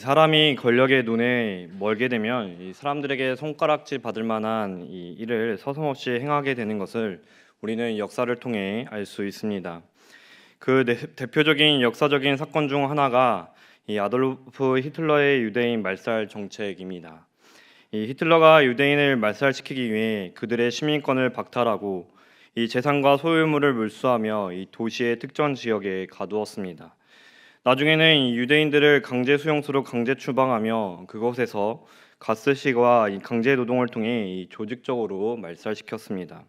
사람이 권력의 눈에 멀게 되면 이 사람들에게 손가락질 받을 만한 이 일을 서슴없이 행하게 되는 것을 우리는 역사를 통해 알 수 있습니다. 대표적인 역사적인 사건 중 하나가 이 아돌프 히틀러의 유대인 말살 정책입니다. 이 히틀러가 유대인을 말살시키기 위해 그들의 시민권을 박탈하고 이 재산과 소유물을 몰수하며 이 도시의 특정 지역에 가두었습니다. 나중에는 이 유대인들을 강제 수용소로 강제 추방하며 그곳에서 가스식과 이 강제 노동을 통해 이 조직적으로 말살시켰습니다.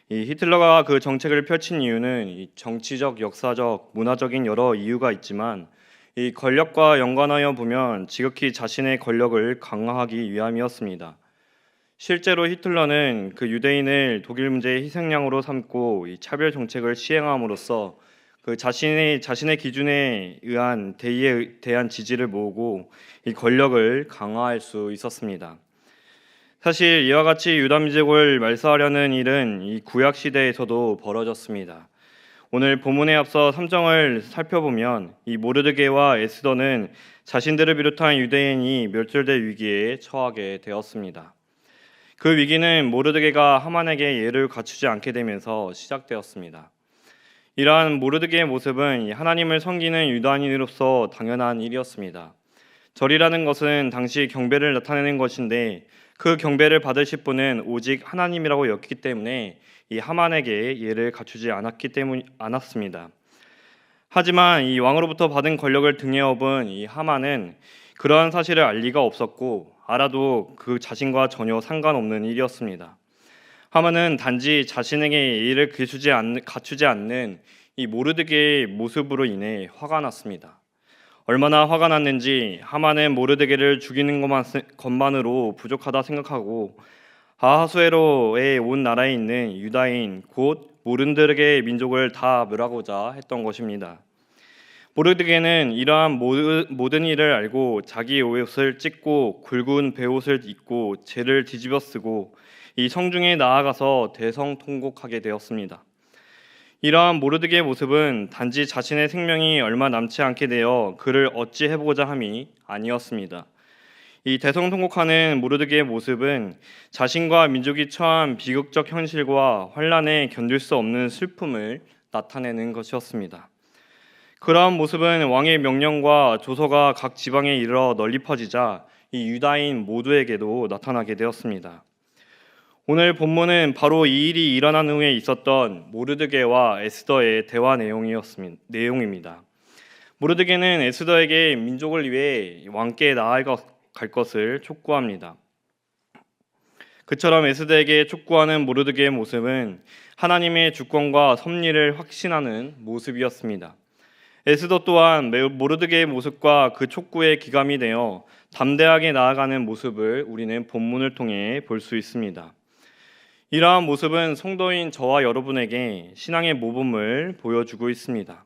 이 히틀러가 그 정책을 펼친 이유는 이 정치적, 역사적, 문화적인 여러 이유가 있지만 이 권력과 연관하여 보면 지극히 자신의 권력을 강화하기 위함이었습니다. 실제로 히틀러는 그 유대인을 독일 문제의 희생양으로 삼고 이 차별 정책을 시행함으로써 그 자신의 기준에 의한 대의에 대한 지지를 모으고 이 권력을 강화할 수 있었습니다. 사실 이와 같이 유다 민족을 말살하려는 일은 이 구약 시대에서도 벌어졌습니다. 오늘 본문에 앞서 3장을 살펴보면 이 모르드게와 에스더는 자신들을 비롯한 유대인이 멸절될 위기에 처하게 되었습니다. 그 위기는 모르드게가 하만에게 예를 갖추지 않게 되면서 시작되었습니다. 이러한 모르드게의 모습은 하나님을 섬기는 유다인으로서 당연한 일이었습니다. 절이라는 것은 당시 경배를 나타내는 것인데 그 경배를 받으실 분은 오직 하나님이라고 여겼기 때문에 이 하만에게 예를 갖추지 않았습니다. 하지만 이 왕으로부터 받은 권력을 등에 업은 이 하만은 그러한 사실을 알 리가 없었고 알아도 그 자신과 전혀 상관없는 일이었습니다. 하만은 단지 자신에게 예의를 갖추지 않는 이 모르드게의 모습으로 인해 화가 났습니다. 얼마나 화가 났는지 하만은 모르드게를 죽이는 것만으로 부족하다 생각하고 아하수에로의 온 나라에 있는 유다인 곧 모르드게의 민족을 다 멸하고자 했던 것입니다. 모르드게는 이러한 모든 일을 알고 자기 옷을 찢고 굵은 베옷을 입고 재를 뒤집어 쓰고 이 성중에 나아가서 대성통곡하게 되었습니다. 이러한 모르드게의 모습은 단지 자신의 생명이 얼마 남지 않게 되어 그를 어찌해보고자 함이 아니었습니다. 이 대성통곡하는 모르드게의 모습은 자신과 민족이 처한 비극적 현실과 환란에 견딜 수 없는 슬픔을 나타내는 것이었습니다. 그러한 모습은 왕의 명령과 조서가 각 지방에 이르러 널리 퍼지자 이 유다인 모두에게도 나타나게 되었습니다. 오늘 본문은 바로 이 일이 일어난 후에 있었던 모르드게와 에스더의 대화 내용입니다. 모르드게는 에스더에게 민족을 위해 왕께 나아갈 것을 촉구합니다. 그처럼 에스더에게 촉구하는 모르드게의 모습은 하나님의 주권과 섭리를 확신하는 모습이었습니다. 에스더 또한 모르드게의 모습과 그 촉구에 기감이 되어 담대하게 나아가는 모습을 우리는 본문을 통해 볼 수 있습니다. 이러한 모습은 성도인 저와 여러분에게 신앙의 모범을 보여주고 있습니다.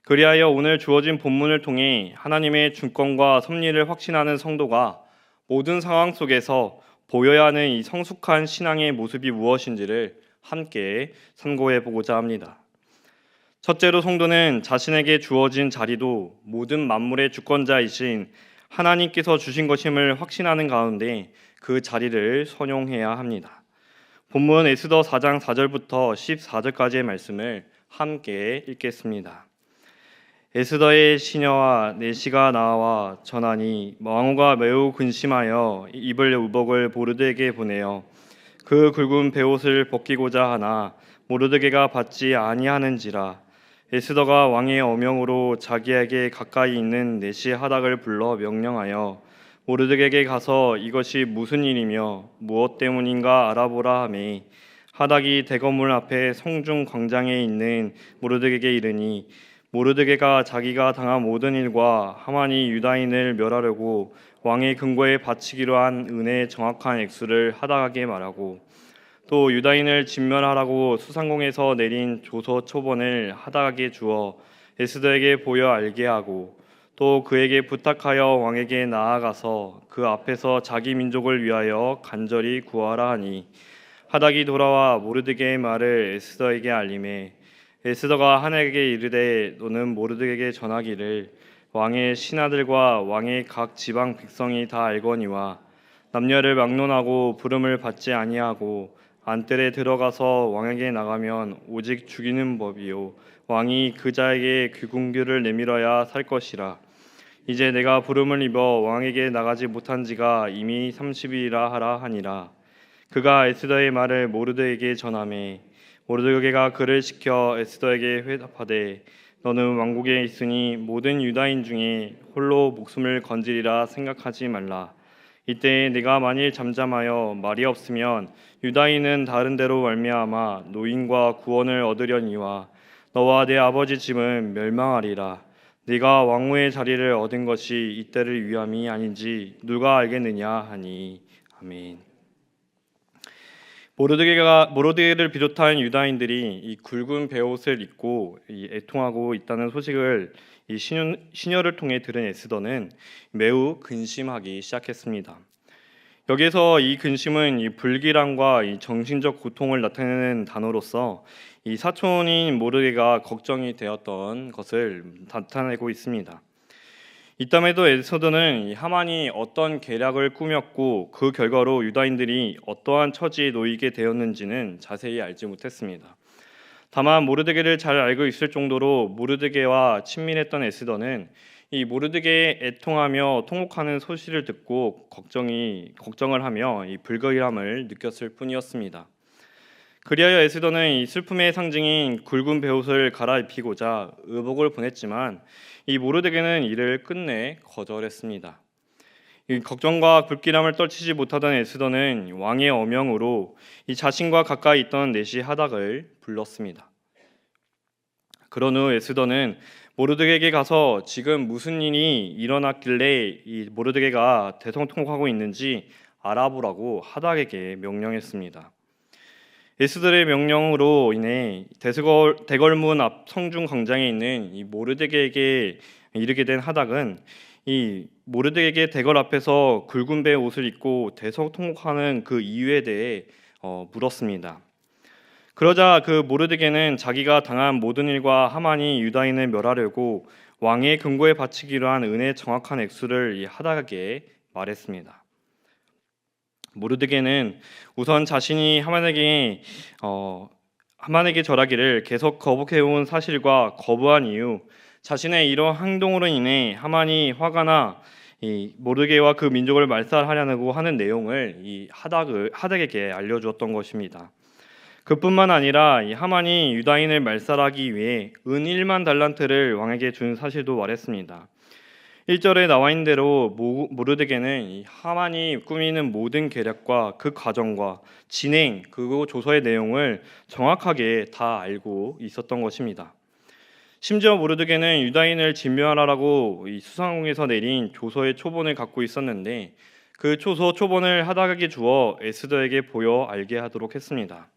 그리하여 오늘 주어진 본문을 통해 하나님의 주권과 섭리를 확신하는 성도가 모든 상황 속에서 보여야 하는 이 성숙한 신앙의 모습이 무엇인지를 함께 참고해 보고자 합니다. 첫째로 성도는 자신에게 주어진 자리도 모든 만물의 주권자이신 하나님께서 주신 것임을 확신하는 가운데 그 자리를 선용해야 합니다. 본문 에스더 4장 4절부터 14절까지의 말씀을 함께 읽겠습니다. 에스더의 시녀와 내시가 나와 전하니 왕후가 매우 근심하여 입을 의복을 모르드게에게 보내어 그 굵은 베옷을 벗기고자 하나 모르드게가 받지 아니하는지라. 에스더가 왕의 어명으로 자기에게 가까이 있는 내시 하닥을 불러 명령하여 모르드게에게 가서 이것이 무슨 일이며 무엇 때문인가 알아보라 하매 하닥이 대건물 앞에 성중 광장에 있는 모르드게에게 이르니 모르드게가 자기가 당한 모든 일과 하만이 유다인을 멸하려고 왕의 근거에 바치기로 한 은혜의 정확한 액수를 하닥에게 말하고 또 유다인을 진멸하라고 수상공에서 내린 조서 초본을 하닥에게 주어 에스더에게 보여 알게 하고 또 그에게 부탁하여 왕에게 나아가서 그 앞에서 자기 민족을 위하여 간절히 구하라 하니 하닥이 돌아와 모르드게의 말을 에스더에게 알림해 에스더가 하나에게 이르되 너는 모르드게에게 전하기를 왕의 신하들과 왕의 각 지방 백성이 다 알거니와 남녀를 막론하고 부름을 받지 아니하고 안뜰에 들어가서 왕에게 나가면 오직 죽이는 법이요 왕이 그 자에게 귀궁규를 내밀어야 살 것이라. 이제 내가 부름을 입어 왕에게 나가지 못한 지가 이미 30일이라 하라 하니라. 그가 에스더의 말을 모르드에게 전하매 모르드게가 그를 시켜 에스더에게 회답하되 너는 왕국에 있으니 모든 유다인 중에 홀로 목숨을 건지리라 생각하지 말라. 이때 네가 만일 잠잠하여 말이 없으면 유다인은 다른 데로 말미암아 노인과 구원을 얻으려니와 너와 내 아버지 집은 멸망하리라. 네가 왕후의 자리를 얻은 것이 이때를 위함이 아닌지 누가 알겠느냐 하니. 아멘. 모르드게를 비롯한 유다인들이 이 굵은 베옷을 입고 애통하고 있다는 소식을 이 시녀를 통해 들은 에스더는 매우 근심하기 시작했습니다. 여기에서 이 근심은 이 불길함과 이 정신적 고통을 나타내는 단어로서 이 사촌인 모르드게가 걱정이 되었던 것을 나타내고 있습니다. 이tam에도 에스더는 하만이 어떤 계략을 꾸몄고 그 결과로 유다인들이 어떠한 처지에 놓이게 되었는지는 자세히 알지 못했습니다. 다만 모르드게를 잘 알고 있을 정도로 모르드게와 친밀했던 에스더는 이 모르드게의 애통하며 통곡하는 소식을 듣고 걱정을 하며 이 불길함을 느꼈을 뿐이었습니다. 그리하여 에스더는 이 슬픔의 상징인 굵은 베옷을 갈아입히고자 의복을 보냈지만 이 모르드게는 이를 끝내 거절했습니다. 이 걱정과 불길함을 떨치지 못하던 에스더는 왕의 어명으로 이 자신과 가까이 있던 내시 하닥을 불렀습니다. 그런 후 에스더는 모르드게에게 가서 지금 무슨 일이 일어났길래 이 모르드게가 대성통곡하고 있는지 알아보라고 하닥에게 명령했습니다. 에스더의 명령으로 인해 대궐문 앞 성중 광장에 있는 이 모르드게에게 이르게 된 하닥은 이 모르드게에게 대궐 앞에서 굵은 배 옷을 입고 대성통곡하는 그 이유에 대해 물었습니다. 그러자 그 모르드게는 자기가 당한 모든 일과 하만이 유다인을 멸하려고 왕의 금고에 바치기로 한 은의 정확한 액수를 이 하닥에게 말했습니다. 모르드게는 우선 자신이 하만에게 절하기를 계속 거부해온 사실과 거부한 이유, 자신의 이러한 행동으로 인해 하만이 화가 나 이 모르드게와 그 민족을 말살하려고 하는 내용을 이 하닥에게 알려주었던 것입니다. 그뿐만 아니라 이 하만이 유다인을 말살하기 위해 은 1만 달란트를 왕에게 준 사실도 말했습니다. 1절에 나와 있는 대로 모르드게는 이 하만이 꾸미는 모든 계략과 그 과정과 진행 그리고 조서의 내용을 정확하게 다 알고 있었던 것입니다. 심지어 모르드게는 유다인을 진멸하라고 이 수상궁에서 내린 조서의 초본을 갖고 있었는데 그 초본을 하닥에게 주어 에스더에게 보여 알게 하도록 했습니다.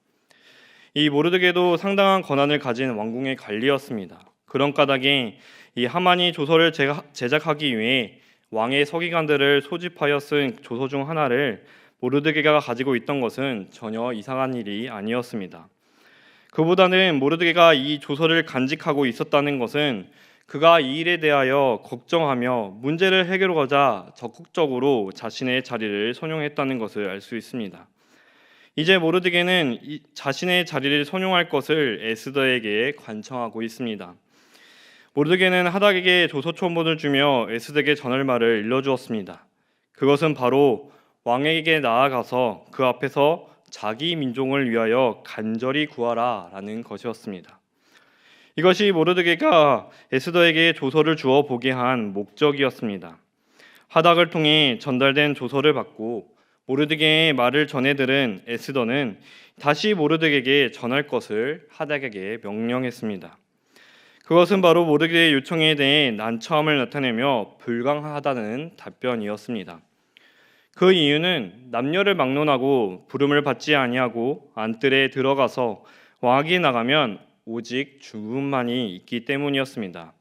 이 모르드게도 상당한 권한을 가진 왕궁의 관리였습니다. 그런 까닭에 이 하만이 조서를 제작하기 위해 왕의 서기관들을 소집하여 쓴 조서 중 하나를 모르드게가 가지고 있던 것은 전혀 이상한 일이 아니었습니다. 그보다는 모르드게가 이 조서를 간직하고 있었다는 것은 그가 이 일에 대하여 걱정하며 문제를 해결하고자 적극적으로 자신의 자리를 선용했다는 것을 알 수 있습니다. 이제 모르드게는 자신의 자리를 선용할 것을 에스더에게 관청하고 있습니다. 모르드게는 하닥에게 조서 초본을 주며 에스더에게 전할 말을 일러주었습니다. 그것은 바로 왕에게 나아가서 그 앞에서 자기 민족을 위하여 간절히 구하라 라는 것이었습니다. 이것이 모르드게가 에스더에게 조서를 주어 보게 한 목적이었습니다. 하닥을 통해 전달된 조서를 받고 모르드게의 말을 전해 들은 에스더는 다시 모르드게에게 전할 것을 하닥에게 명령했습니다. 그것은 바로 모르드게의 요청에 대해 난처함을 나타내며 불강하다는 답변이었습니다. 그 이유는 남녀를 막론하고 부름을 받지 아니하고 안뜰에 들어가서 왕에게 나가면 오직 죽음만이 있기 때문이었습니다.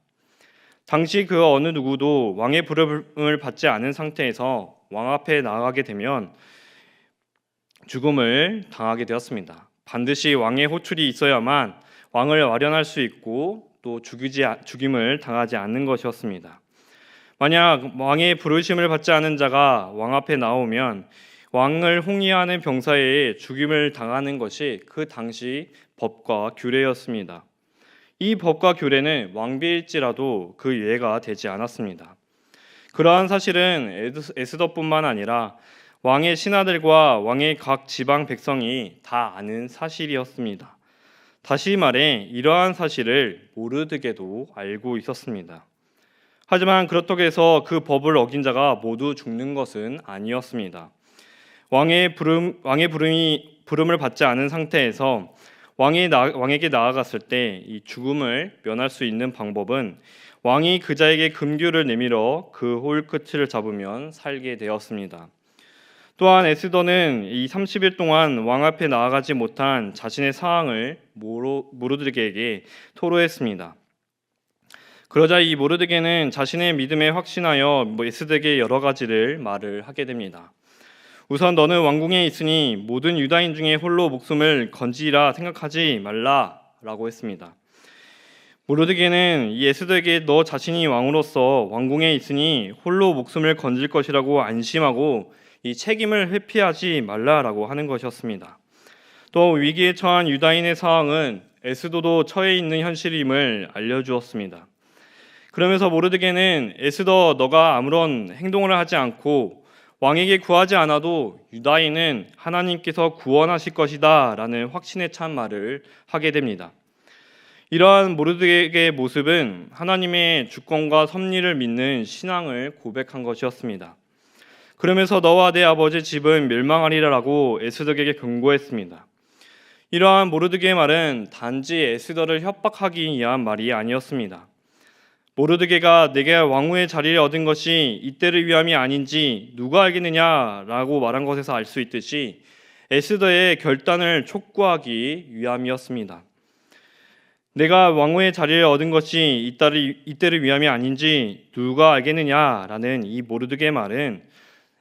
당시 그 어느 누구도 왕의 부름을 받지 않은 상태에서 왕 앞에 나아가게 되면 죽음을 당하게 되었습니다. 반드시 왕의 호출이 있어야만 왕을 완련할 수 있고 또 죽임을 당하지 않는 것이었습니다. 만약 왕의 부르심을 받지 않은 자가 왕 앞에 나오면 왕을 홍위하는 병사에 죽임을 당하는 것이 그 당시 법과 규례였습니다. 이 법과 규례는 왕비일지라도 그 예가 되지 않았습니다. 그러한 사실은 에스더뿐만 아니라 왕의 신하들과 왕의 각 지방 백성이 다 아는 사실이었습니다. 다시 말해 이러한 사실을 모르드게도 알고 있었습니다. 하지만 그렇다고 해서 그 법을 어긴 자가 모두 죽는 것은 아니었습니다. 왕의 부름을 받지 않은 상태에서 왕에게 나아갔을 때 이 죽음을 면할 수 있는 방법은 왕이 그자에게 금규를 내밀어 그 홀 끝을 잡으면 살게 되었습니다. 또한 에스더는 이 30일 동안 왕 앞에 나아가지 못한 자신의 상황을 모르드게에게 토로했습니다. 그러자 이 모르드게는 자신의 믿음에 확신하여 에스더에게 여러 가지를 말을 하게 됩니다. 우선 너는 왕궁에 있으니 모든 유다인 중에 홀로 목숨을 건지라 생각하지 말라라고 했습니다. 모르드게는 이 에스더에게 너 자신이 왕으로서 왕궁에 있으니 홀로 목숨을 건질 것이라고 안심하고 이 책임을 회피하지 말라라고 하는 것이었습니다. 또 위기에 처한 유다인의 상황은 에스더도 처해 있는 현실임을 알려주었습니다. 그러면서 모르드게는 에스더 너가 아무런 행동을 하지 않고 왕에게 구하지 않아도 유다인은 하나님께서 구원하실 것이다 라는 확신에 찬 말을 하게 됩니다. 이러한 모르드게의 모습은 하나님의 주권과 섭리를 믿는 신앙을 고백한 것이었습니다. 그러면서 너와 내 아버지 집은 멸망하리라라고 에스더에게 경고했습니다. 이러한 모르드게의 말은 단지 에스더를 협박하기 위한 말이 아니었습니다. 모르드게가 내게 왕후의 자리를 얻은 것이 이때를 위함이 아닌지 누가 알겠느냐라고 말한 것에서 알 수 있듯이 에스더의 결단을 촉구하기 위함이었습니다. 내가 왕후의 자리를 얻은 것이 이때를 위함이 아닌지 누가 알겠느냐라는 이 모르드게의 말은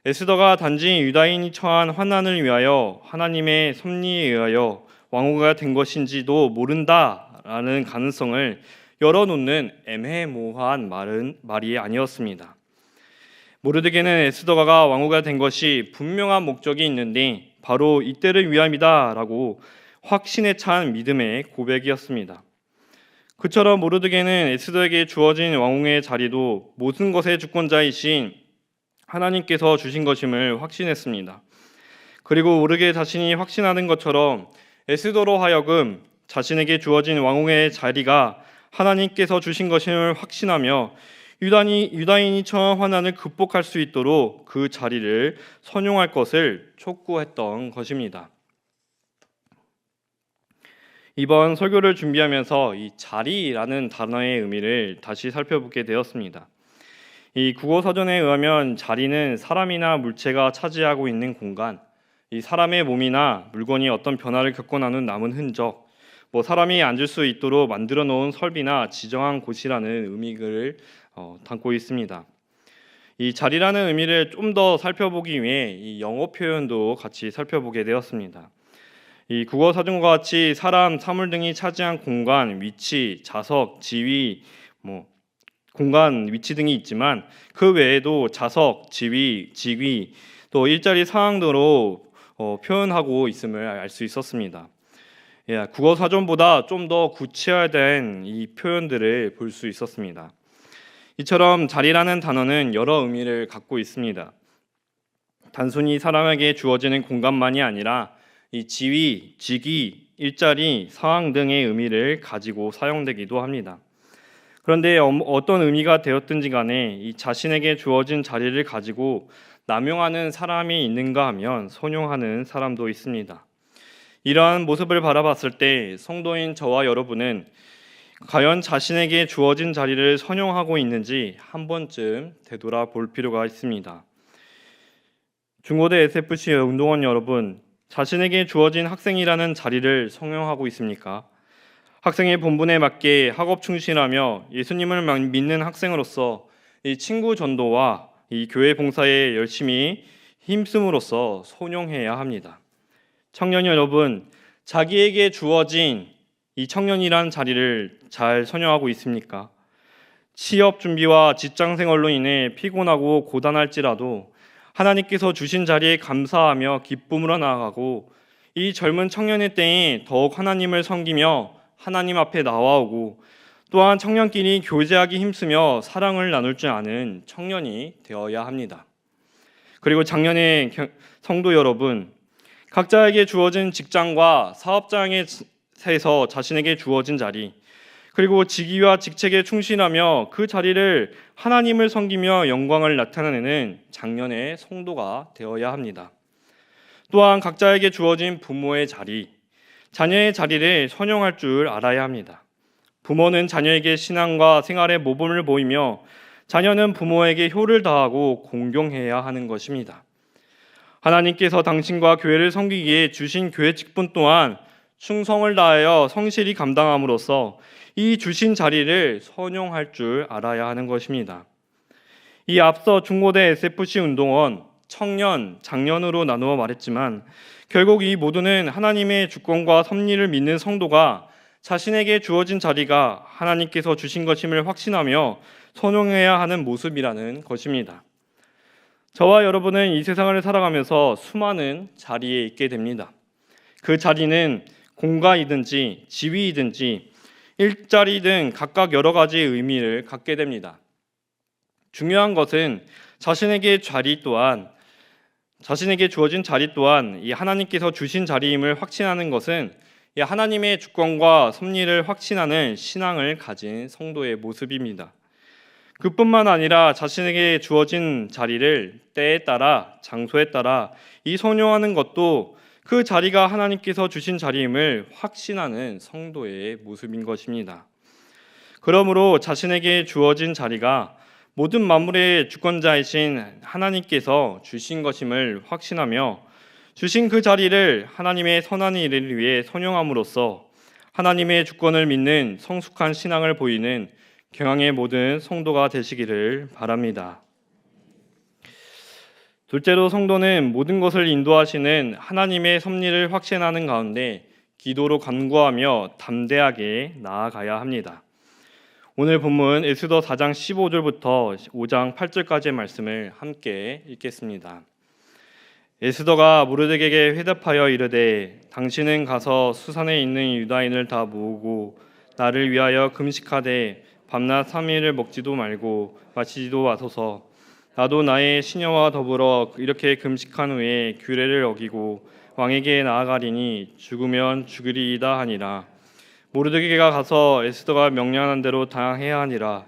에스더가 단지 유다인이 처한 환난을 위하여 하나님의 섭리에 의하여 왕후가 된 것인지도 모른다라는 가능성을 열어놓는 애매모호한 말이 아니었습니다. 모르드게는 에스더가 왕후가 된 것이 분명한 목적이 있는데 바로 이때를 위함이다라고 확신에 찬 믿음의 고백이었습니다. 그처럼 모르드게는 에스더에게 주어진 왕후의 자리도 모든 것의 주권자이신 하나님께서 주신 것임을 확신했습니다. 그리고 모르드게 자신이 확신하는 것처럼 에스더로 하여금 자신에게 주어진 왕후의 자리가 하나님께서 주신 것임을 확신하며 유다인이 처한 환난을 극복할 수 있도록 그 자리를 선용할 것을 촉구했던 것입니다. 이번 설교를 준비하면서 이 자리라는 단어의 의미를 다시 살펴보게 되었습니다. 이 국어사전에 의하면 자리는 사람이나 물체가 차지하고 있는 공간, 이 사람의 몸이나 물건이 어떤 변화를 겪고 나눈 남은 흔적, 사람이 앉을 수 있도록 만들어 놓은 설비나 지정한 곳이라는 의미를 담고 있습니다. 이 자리라는 의미를 좀 더 살펴보기 위해 이 영어 표현도 같이 살펴보게 되었습니다. 이 국어 사전과 같이 사람, 사물 등이 차지한 공간, 위치, 자석, 지위, 공간, 위치 등이 있지만 그 외에도 자석, 지위, 직위, 또 일자리 상황 등으로 표현하고 있음을 알 수 있었습니다. 국어 사전보다 좀 더 구체화된 이 표현들을 볼 수 있었습니다. 이처럼 자리라는 단어는 여러 의미를 갖고 있습니다. 단순히 사람에게 주어지는 공간만이 아니라 이 지위, 직위, 일자리, 상황 등의 의미를 가지고 사용되기도 합니다. 그런데 어떤 의미가 되었든지 간에 이 자신에게 주어진 자리를 가지고 남용하는 사람이 있는가 하면 선용하는 사람도 있습니다. 이러한 모습을 바라봤을 때 성도인 저와 여러분은 과연 자신에게 주어진 자리를 선용하고 있는지 한 번쯤 되돌아볼 필요가 있습니다. 중고대 SFC 운동원 여러분, 자신에게 주어진 학생이라는 자리를 선용하고 있습니까? 학생의 본분에 맞게 학업 충실하며 예수님을 믿는 학생으로서 이 친구 전도와 이 교회 봉사에 열심히 힘쓰므로써 선용해야 합니다. 청년 여러분, 자기에게 주어진 이 청년이란 자리를 잘 선용하고 있습니까? 취업 준비와 직장 생활로 인해 피곤하고 고단할지라도 하나님께서 주신 자리에 감사하며 기쁨으로 나아가고, 이 젊은 청년의 때에 더욱 하나님을 섬기며 하나님 앞에 나와오고, 또한 청년끼리 교제하기 힘쓰며 사랑을 나눌 줄 아는 청년이 되어야 합니다. 그리고 작년에 성도 여러분, 각자에게 주어진 직장과 사업장에서 자신에게 주어진 자리, 그리고 직위와 직책에 충실하며 그 자리를 하나님을 섬기며 영광을 나타내는 작년의 성도가 되어야 합니다. 또한 각자에게 주어진 부모의 자리, 자녀의 자리를 선용할 줄 알아야 합니다. 부모는 자녀에게 신앙과 생활의 모범을 보이며, 자녀는 부모에게 효를 다하고 공경해야 하는 것입니다. 하나님께서 당신과 교회를 섬기기에 주신 교회 직분 또한 충성을 다하여 성실히 감당함으로써 이 주신 자리를 선용할 줄 알아야 하는 것입니다. 이 앞서 중고대 SFC 운동원, 청년, 장년으로 나누어 말했지만, 결국 이 모두는 하나님의 주권과 섭리를 믿는 성도가 자신에게 주어진 자리가 하나님께서 주신 것임을 확신하며 선용해야 하는 모습이라는 것입니다. 저와 여러분은 이 세상을 살아가면서 수많은 자리에 있게 됩니다. 그 자리는 공가이든지 지위이든지 일자리 등 각각 여러 가지 의미를 갖게 됩니다. 중요한 것은 자신에게 주어진 자리 또한 이 하나님께서 주신 자리임을 확신하는 것은 이 하나님의 주권과 섭리를 확신하는 신앙을 가진 성도의 모습입니다. 그뿐만 아니라 자신에게 주어진 자리를 때에 따라, 장소에 따라 이 선용하는 것도 그 자리가 하나님께서 주신 자리임을 확신하는 성도의 모습인 것입니다. 그러므로 자신에게 주어진 자리가 모든 만물의 주권자이신 하나님께서 주신 것임을 확신하며, 주신 그 자리를 하나님의 선한 일을 위해 선용함으로써 하나님의 주권을 믿는 성숙한 신앙을 보이는 경향의 모든 성도가 되시기를 바랍니다. 둘째로, 성도는 모든 것을 인도하시는 하나님의 섭리를 확신하는 가운데 기도로 간구하며 담대하게 나아가야 합니다. 오늘 본문 에스더 4장 15절부터 5장 8절까지의 말씀을 함께 읽겠습니다. 에스더가 모르드게에게 회답하여 이르되, 당신은 가서 수산에 있는 유다인을 다 모으고 나를 위하여 금식하되 밤낮 3일을 먹지도 말고 마시지도 마소서. 나도 나의 시녀와 더불어 이렇게 금식한 후에 규례를 어기고 왕에게 나아가리니 죽으면 죽으리이다 하니라. 모르드게가 가서 에스더가 명령한 대로 다 해야 하니라.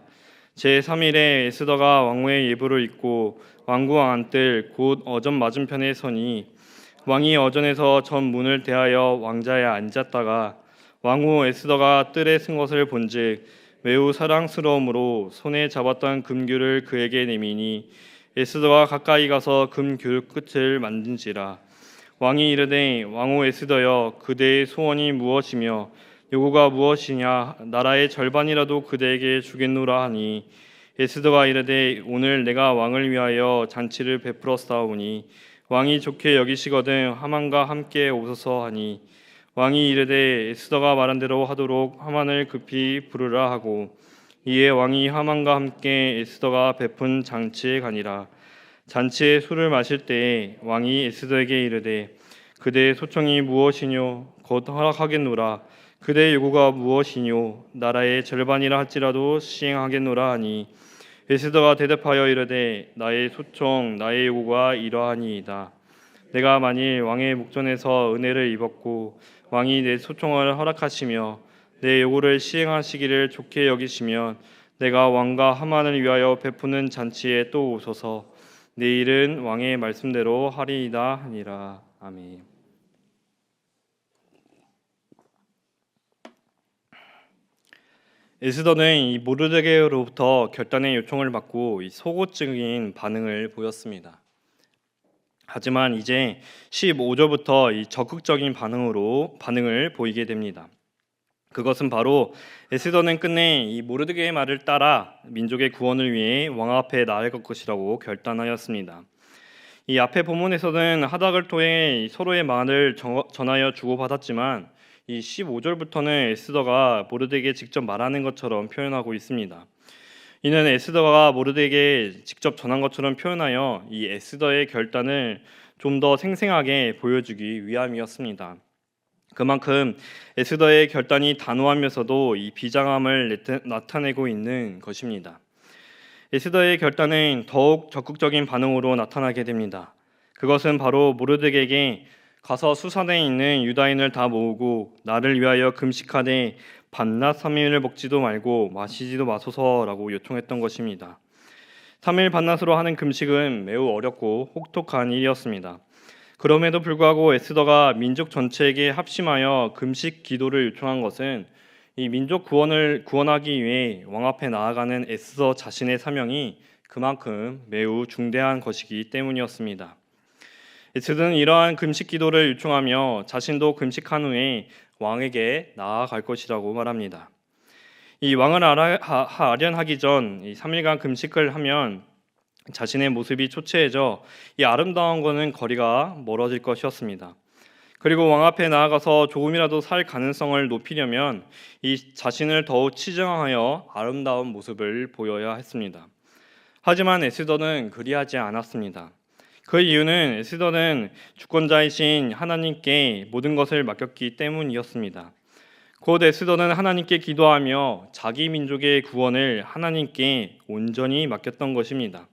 제3일에 에스더가 왕후의 예부를 입고 왕궁 안뜰 곧 어전 맞은편에 서니, 왕이 어전에서 전 문을 대하여 왕자에 앉았다가 왕후 에스더가 뜰에 쓴 것을 본즉 매우 사랑스러움으로 손에 잡았던 금귤을 그에게 내미니, 에스더가 가까이 가서 금귤 끝을 만진지라. 왕이 이르되, 왕후 에스더여, 그대의 소원이 무엇이며 요구가 무엇이냐? 나라의 절반이라도 그대에게 주겠노라 하니, 에스더가 이르되, 오늘 내가 왕을 위하여 잔치를 베풀었사오니 왕이 좋게 여기시거든 하만과 함께 오소서 하니, 왕이 이르되 에스더가 말한 대로 하도록 하만을 급히 부르라 하고, 이에 왕이 하만과 함께 에스더가 베푼 잔치에 가니라. 잔치에 술을 마실 때에 왕이 에스더에게 이르되, 그대의 소청이 무엇이뇨? 곧 허락하겠노라. 그대의 요구가 무엇이뇨? 나라의 절반이라 할지라도 시행하겠노라 하니, 에스더가 대답하여 이르되, 나의 소청, 나의 요구가 이러하니이다. 내가 만일 왕의 목전에서 은혜를 입었고 왕이 내 소청을 허락하시며 내 요구를 시행하시기를 좋게 여기시면, 내가 왕과 하만을 위하여 베푸는 잔치에 또 오소서. 내일은 왕의 말씀대로 하리이다 하니라. 아멘. 에스더는 이 모르드게로부터 결단의 요청을 받고 이 소극적인 반응을 보였습니다. 하지만 이제 15절부터 이 적극적인 반응을 보이게 됩니다. 그것은 바로 에스더는 끝내 이 모르드게의 말을 따라 민족의 구원을 위해 왕 앞에 나아갈 것이라고 결단하였습니다. 이 앞에 본문에서는 하닥을 통해 서로의 말을 전하여 주고받았지만, 이 15절부터는 에스더가 모르드게에게 직접 말하는 것처럼 표현하고 있습니다. 이는 에스더가 모르드에게 직접 전한 것처럼 표현하여 이 에스더의 결단을 좀 더 생생하게 보여주기 위함이었습니다. 그만큼 에스더의 결단이 단호하면서도 이 비장함을 나타내고 있는 것입니다. 에스더의 결단은 더욱 적극적인 반응으로 나타나게 됩니다. 그것은 바로 모르드게에게 가서 수산에 있는 유다인을 다 모으고 나를 위하여 금식하되 밤낮 3일을 먹지도 말고 마시지도 마소서라고 요청했던 것입니다. 3일 밤낮으로 하는 금식은 매우 어렵고 혹독한 일이었습니다. 그럼에도 불구하고 에스더가 민족 전체에게 합심하여 금식 기도를 요청한 것은 이 민족 구원하기 위해 왕 앞에 나아가는 에스더 자신의 사명이 그만큼 매우 중대한 것이기 때문이었습니다. 에스더는 이러한 금식 기도를 요청하며 자신도 금식한 후에 왕에게 나아갈 것이라고 말합니다. 이 왕을 아련하기 전 3일간 금식을 하면 자신의 모습이 초췌해져 이 아름다운 것은 거리가 멀어질 것이었습니다. 그리고 왕 앞에 나아가서 조금이라도 살 가능성을 높이려면 이 자신을 더욱 치장하여 아름다운 모습을 보여야 했습니다. 하지만 에스더는 그리하지 않았습니다. 그 이유는 에스더는 주권자이신 하나님께 모든 것을 맡겼기 때문이었습니다. 곧 에스더는 하나님께 기도하며 자기 민족의 구원을 하나님께 온전히 맡겼던 것입니다.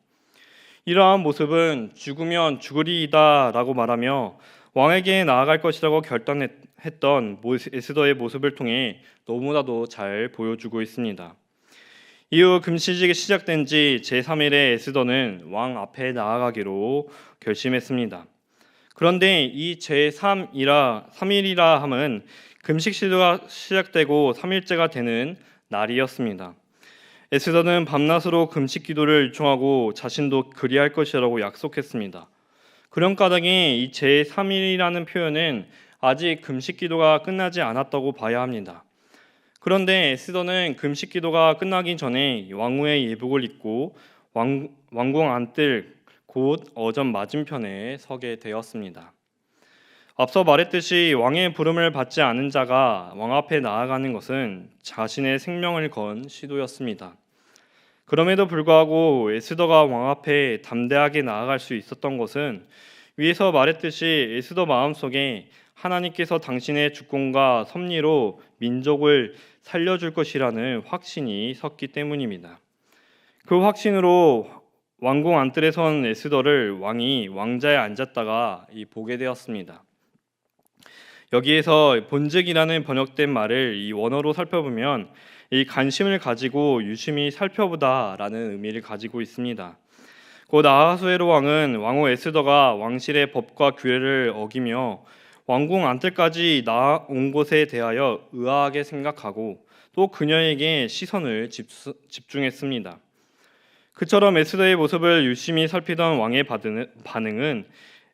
이러한 모습은 죽으면 죽으리이다 라고 말하며 왕에게 나아갈 것이라고 결단했던 에스더의 모습을 통해 너무나도 잘 보여주고 있습니다. 이후 금식이 시작된 지 제3일에 에스더는 왕 앞에 나아가기로 결심했습니다. 그런데 이 제3일이라 함은 금식 시도가 시작되고 3일째가 되는 날이었습니다. 에스더는 밤낮으로 금식 기도를 요청하고 자신도 그리할 것이라고 약속했습니다. 그런까닭에 이 제3일이라는 표현은 아직 금식 기도가 끝나지 않았다고 봐야 합니다. 그런데 에스더는 금식 기도가 끝나기 전에 왕후의 예복을 입고 왕궁 안뜰 곧 어전 맞은편에 서게 되었습니다. 앞서 말했듯이 왕의 부름을 받지 않은 자가 왕 앞에 나아가는 것은 자신의 생명을 건 시도였습니다. 그럼에도 불구하고 에스더가 왕 앞에 담대하게 나아갈 수 있었던 것은 위에서 말했듯이 에스더 마음속에 하나님께서 당신의 주권과 섭리로 민족을 살려줄 것이라는 확신이 섰기 때문입니다. 그 확신으로 왕궁 안뜰에 선 에스더를 왕이 왕자에 앉았다가 보게 되었습니다. 여기에서 본즉"이라는 번역된 말을 이 원어로 살펴보면 이 관심을 가지고 유심히 살펴보다라는 의미를 가지고 있습니다. 곧 아하수에로 왕은 왕후 에스더가 왕실의 법과 규례를 어기며 왕궁 안뜰까지 나온 것에 대하여 의아하게 생각하고 또 그녀에게 시선을 집중했습니다. 그처럼 에스더의 모습을 유심히 살피던 왕의 반응은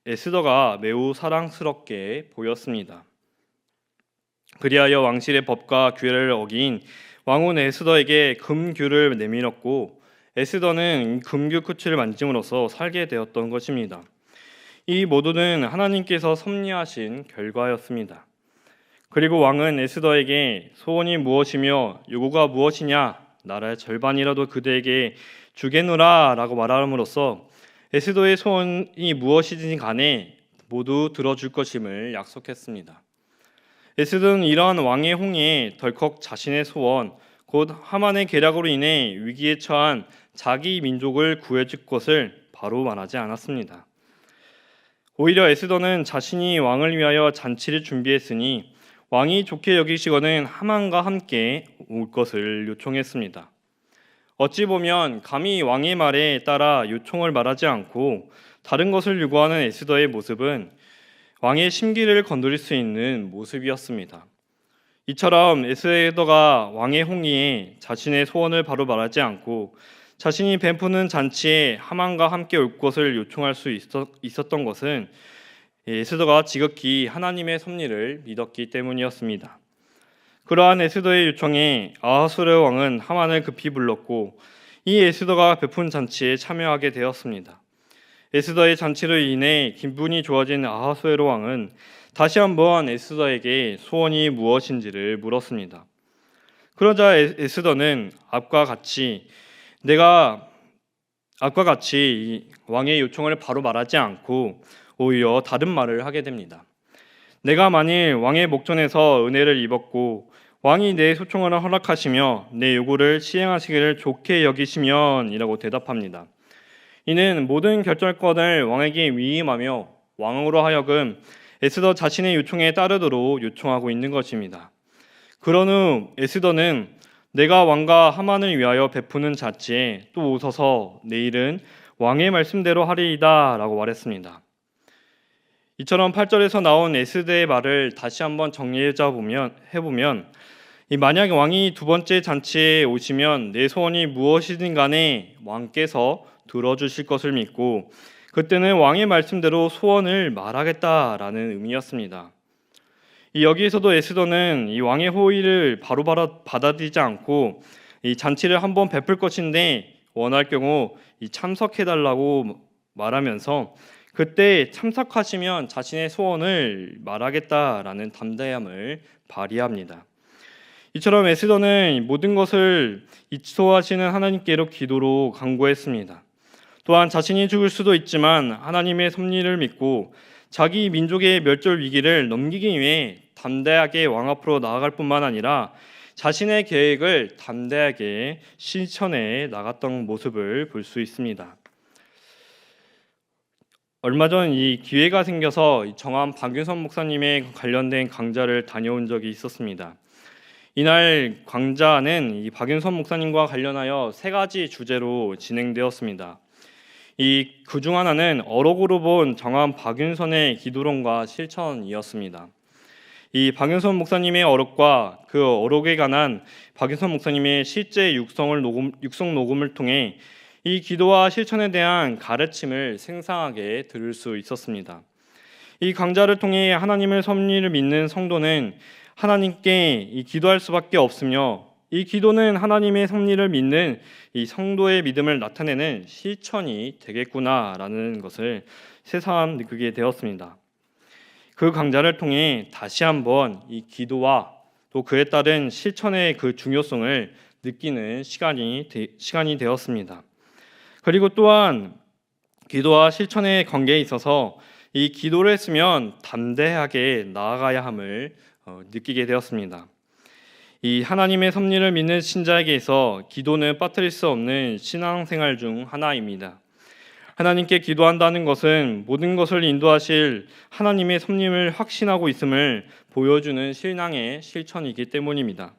에스더가 매우 사랑스럽게 보였습니다. 그리하여 왕실의 법과 규례를 어긴 왕후 에스더에게 금규를 내밀었고 에스더는 금규 끝을 만짐으로써 살게 되었던 것입니다. 이 모두는 하나님께서 섭리하신 결과였습니다. 그리고 왕은 에스더에게 소원이 무엇이며 요구가 무엇이냐 나라의 절반이라도 그대에게 주겠노라 라고 말함으로써 에스더의 소원이 무엇이든 간에 모두 들어줄 것임을 약속했습니다. 에스더는 이러한 왕의 홍해에 덜컥 자신의 소원, 곧 하만의 계략으로 인해 위기에 처한 자기 민족을 구해줄 것을 바로 말하지 않았습니다. 오히려 에스더는 자신이 왕을 위하여 잔치를 준비했으니 왕이 좋게 여기시거든 하만과 함께 올 것을 요청했습니다. 어찌 보면 감히 왕의 말에 따라 요청을 말하지 않고 다른 것을 요구하는 에스더의 모습은 왕의 심기를 건드릴 수 있는 모습이었습니다. 이처럼 에스더가 왕의 홍의에 자신의 소원을 바로 말하지 않고 자신이 베푸는 잔치에 하만과 함께 올 것을 요청할 수 있었던 것은 에스더가 지극히 하나님의 섭리를 믿었기 때문이었습니다. 그러한 에스더의 요청에 아하수에로 왕은 하만을 급히 불렀고 이 에스더가 베푼 잔치에 참여하게 되었습니다. 에스더의 잔치로 인해 기분이 좋아진 아하수에로 왕은 다시 한번 에스더에게 소원이 무엇인지를 물었습니다. 그러자 에스더는 앞과 같이 내가 아까 같이 이 왕의 요청을 바로 말하지 않고 오히려 다른 말을 하게 됩니다. 내가 만일 왕의 목전에서 은혜를 입었고 왕이 내 소청을 허락하시며 내 요구를 시행하시기를 좋게 여기시면 이라고 대답합니다. 이는 모든 결정권을 왕에게 위임하며 왕으로 하여금 에스더 자신의 요청에 따르도록 요청하고 있는 것입니다. 그런 후 에스더는 내가 왕과 하만을 위하여 베푸는 자치에 또 오소서 내일은 왕의 말씀대로 하리이다 라고 말했습니다. 이처럼 8절에서 나온 에스더의 말을 다시 한번 해보면 만약 왕이 두 번째 잔치에 오시면 내 소원이 무엇이든 간에 왕께서 들어주실 것을 믿고 그때는 왕의 말씀대로 소원을 말하겠다라는 의미였습니다. 여기에서도 에스더는 이 왕의 호의를 바로 받아들이지 않고 이 잔치를 한번 베풀 것인데 원할 경우 참석해달라고 말하면서 그때 참석하시면 자신의 소원을 말하겠다라는 담대함을 발휘합니다. 이처럼 에스더는 모든 것을 이소하시는 하나님께로 기도로 간구했습니다. 또한 자신이 죽을 수도 있지만 하나님의 섭리를 믿고 자기 민족의 멸절 위기를 넘기기 위해 담대하게 왕 앞으로 나아갈 뿐만 아니라 자신의 계획을 담대하게 실천해 나갔던 모습을 볼 수 있습니다. 얼마 전 이 기회가 생겨서 정암 박윤선 목사님의 관련된 강좌를 다녀온 적이 있었습니다. 이날 강좌는 이 박윤선 목사님과 관련하여 3가지 주제로 진행되었습니다. 그 중 하나는 어록으로 본 정암 박윤선의 기도론과 실천이었습니다. 이 박윤선 목사님의 어록과 그 어록에 관한 박윤선 목사님의 실제 육성 녹음을 통해 이 기도와 실천에 대한 가르침을 생생하게 들을 수 있었습니다. 이 강좌를 통해 하나님의 섭리를 믿는 성도는 하나님께 기도할 수밖에 없으며 이 기도는 하나님의 섭리를 믿는 이 성도의 믿음을 나타내는 실천이 되겠구나라는 것을 새삼 느끼게 되었습니다. 그 강좌를 통해 다시 한번 이 기도와 또 그에 따른 실천의 그 중요성을 느끼는 시간이 되었습니다. 그리고 또한 기도와 실천의 관계에 있어서 이 기도를 했으면 담대하게 나아가야 함을 느끼게 되었습니다. 이 하나님의 섭리를 믿는 신자에게서 기도는 빠뜨릴 수 없는 신앙생활 중 하나입니다. 하나님께 기도한다는 것은 모든 것을 인도하실 하나님의 섭리를 확신하고 있음을 보여주는 신앙의 실천이기 때문입니다.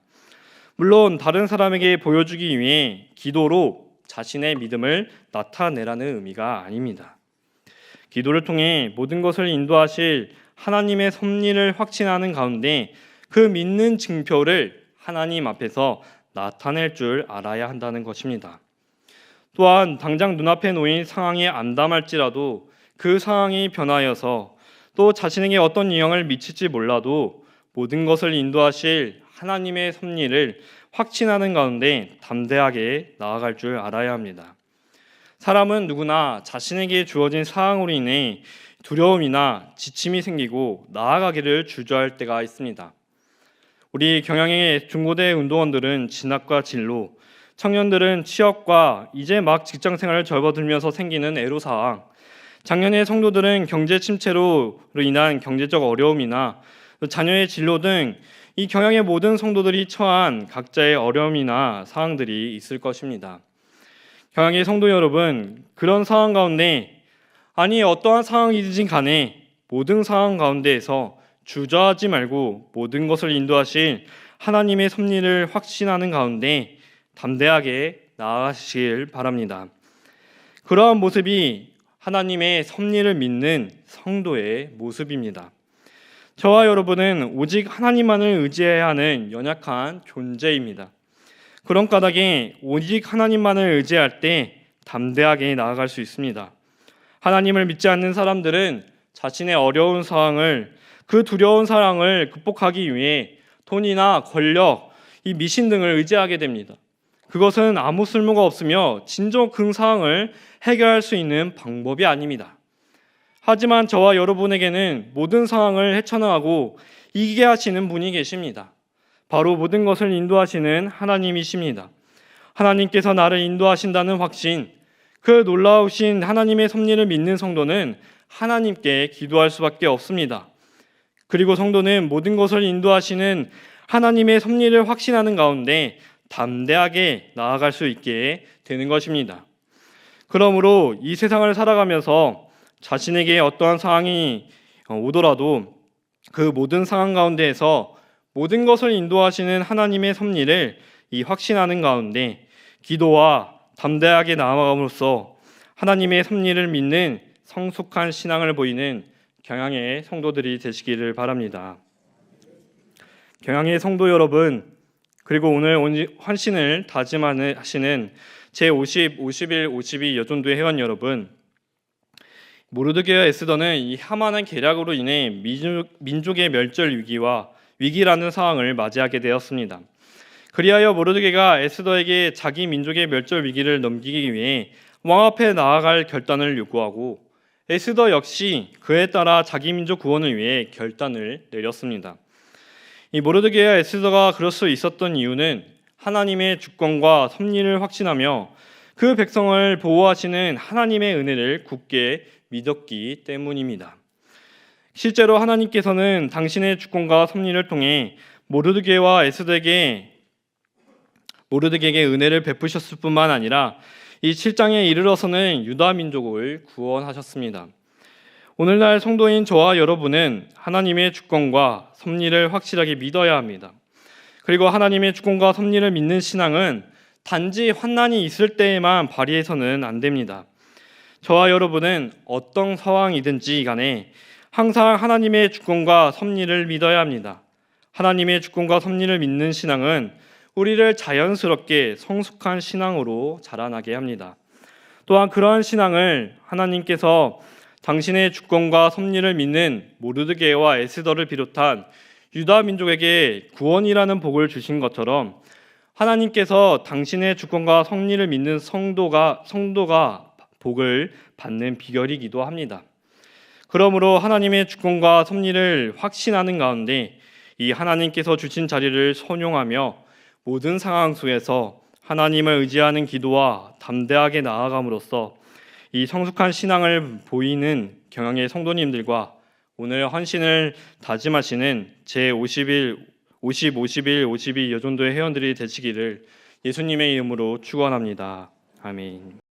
물론 다른 사람에게 보여주기 위해 기도로 자신의 믿음을 나타내라는 의미가 아닙니다. 기도를 통해 모든 것을 인도하실 하나님의 섭리를 확신하는 가운데 그 믿는 증표를 하나님 앞에서 나타낼 줄 알아야 한다는 것입니다. 또한 당장 눈앞에 놓인 상황에 안담할지라도 그 상황이 변하여서 또 자신에게 어떤 영향을 미칠지 몰라도 모든 것을 인도하실 하나님의 섭리를 확신하는 가운데 담대하게 나아갈 줄 알아야 합니다. 사람은 누구나 자신에게 주어진 상황으로 인해 두려움이나 지침이 생기고 나아가기를 주저할 때가 있습니다. 우리 경영의 중고대 운동원들은 진학과 진로, 청년들은 취업과 이제 막 직장생활을 접어들면서 생기는 애로사항, 작년의 성도들은 경제 침체로 인한 경제적 어려움이나 자녀의 진로 등 이 경영의 모든 성도들이 처한 각자의 어려움이나 사항들이 있을 것입니다. 경영의 성도 여러분, 그런 상황 가운데 어떠한 상황이든지 간에 모든 상황 가운데에서 주저하지 말고 모든 것을 인도하실 하나님의 섭리를 확신하는 가운데 담대하게 나아가시길 바랍니다. 그러한 모습이 하나님의 섭리를 믿는 성도의 모습입니다. 저와 여러분은 오직 하나님만을 의지해야 하는 연약한 존재입니다. 그런 까닭에 오직 하나님만을 의지할 때 담대하게 나아갈 수 있습니다. 하나님을 믿지 않는 사람들은 자신의 어려운 상황을, 그 두려운 상황을 극복하기 위해 돈이나 권력, 이 미신 등을 의지하게 됩니다. 그것은 아무 쓸모가 없으며 진정 그 상황을 해결할 수 있는 방법이 아닙니다. 하지만 저와 여러분에게는 모든 상황을 헤쳐나가고 이기게 하시는 분이 계십니다. 바로 모든 것을 인도하시는 하나님이십니다. 하나님께서 나를 인도하신다는 확신, 그 놀라우신 하나님의 섭리를 믿는 성도는 하나님께 기도할 수밖에 없습니다. 그리고 성도는 모든 것을 인도하시는 하나님의 섭리를 확신하는 가운데 담대하게 나아갈 수 있게 되는 것입니다. 그러므로 이 세상을 살아가면서 자신에게 어떠한 상황이 오더라도 그 모든 상황 가운데에서 모든 것을 인도하시는 하나님의 섭리를 이 확신하는 가운데 기도와 담대하게 나아감으로써 하나님의 섭리를 믿는 성숙한 신앙을 보이는 경양의 성도들이 되시기를 바랍니다. 경양의 성도 여러분, 그리고 오늘 헌신을 다짐하시는 제50, 51, 52 여존도의 회원 여러분, 모르드게와 에스더는 이 하만한 계략으로 인해 민족의 멸절 위기라는 상황을 맞이하게 되었습니다. 그리하여 모르드게가 에스더에게 자기 민족의 멸절 위기를 넘기기 위해 왕 앞에 나아갈 결단을 요구하고 에스더 역시 그에 따라 자기 민족 구원을 위해 결단을 내렸습니다. 이 모르드게와 에스더가 그럴 수 있었던 이유는 하나님의 주권과 섭리를 확신하며 그 백성을 보호하시는 하나님의 은혜를 굳게 믿었기 때문입니다. 실제로 하나님께서는 당신의 주권과 섭리를 통해 모르드게와 에스더에게 은혜를 베푸셨을 뿐만 아니라 이 7장에 이르러서는 유다 민족을 구원하셨습니다. 오늘날 성도인 저와 여러분은 하나님의 주권과 섭리를 확실하게 믿어야 합니다. 그리고 하나님의 주권과 섭리를 믿는 신앙은 단지 환난이 있을 때에만 발휘해서는 안 됩니다. 저와 여러분은 어떤 상황이든지 간에 항상 하나님의 주권과 섭리를 믿어야 합니다. 하나님의 주권과 섭리를 믿는 신앙은 우리를 자연스럽게 성숙한 신앙으로 자라나게 합니다. 또한 그러한 신앙을 하나님께서 당신의 주권과 섭리를 믿는 모르드게와 에스더를 비롯한 유다 민족에게 구원이라는 복을 주신 것처럼 하나님께서 당신의 주권과 섭리를 믿는 성도가 복을 받는 비결이기도 합니다. 그러므로 하나님의 주권과 섭리를 확신하는 가운데 이 하나님께서 주신 자리를 선용하며 모든 상황 속에서 하나님을 의지하는 기도와 담대하게 나아감으로써 이 성숙한 신앙을 보이는 경양의 성도님들과 오늘 헌신을 다짐하시는 제50일, 50, 51, 52 여존도의 회원들이 되시기를 예수님의 이름으로 축원합니다. 아멘.